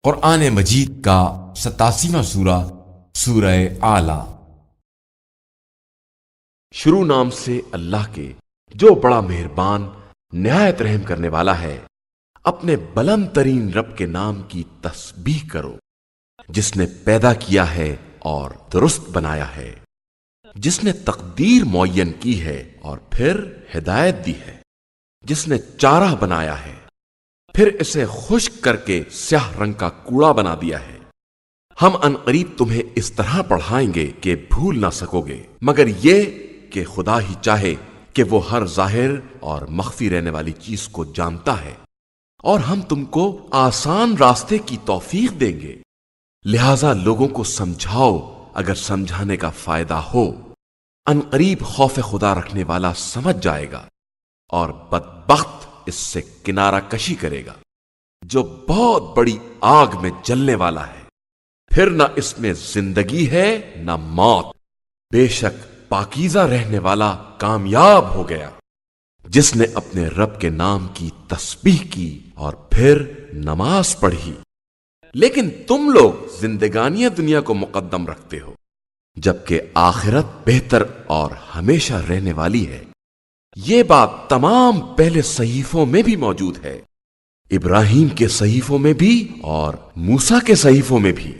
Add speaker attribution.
Speaker 1: قرآن مجید کا 87واں سورہ سورہ اعلیٰ۔
Speaker 2: شروع نام سے اللہ کے جو بڑا مہربان نہایت رحم کرنے والا ہے۔ اپنے بلند ترین رب کے نام کی تسبیح کرو، جس نے پیدا کیا ہے اور درست بنایا ہے، جس نے تقدیر معین کی ہے اور پھر ہدایت دی ہے، جس نے چارہ بنایا ہے پھر اسے خشک کر کے سیاہ رنگ کا کوڑا بنا دیا ہے۔ ہم عنقریب تمہیں اس طرح پڑھائیں گے کہ بھول نہ سکو گے، مگر یہ کہ خدا ہی چاہے کہ وہ ہر ظاہر اور مخفی رہنے والی چیز کو جانتا ہے، اور ہم تم کو آسان راستے کی توفیق دیں گے، لہذا لوگوں کو سمجھاؤ اگر سمجھانے کا فائدہ ہو۔ عنقریب خوف خدا رکھنے والا سمجھ جائے گا، اور بدبخت اس سے کنارہ کشی کرے گا جو بہت بڑی آگ میں جلنے والا ہے، پھر نہ اس میں زندگی ہے نہ موت۔ بے شک پاکیزہ رہنے والا کامیاب ہو گیا، جس نے اپنے رب کے نام کی تسبیح کی اور پھر نماز پڑھی۔ لیکن تم لوگ زندگانی دنیا کو مقدم رکھتے ہو، جبکہ آخرت بہتر اور ہمیشہ رہنے والی ہے۔ یہ بات تمام پہلے صحیفوں میں بھی موجود ہے، ابراہیم کے صحیفوں میں بھی اور موسیٰ کے صحیفوں میں بھی۔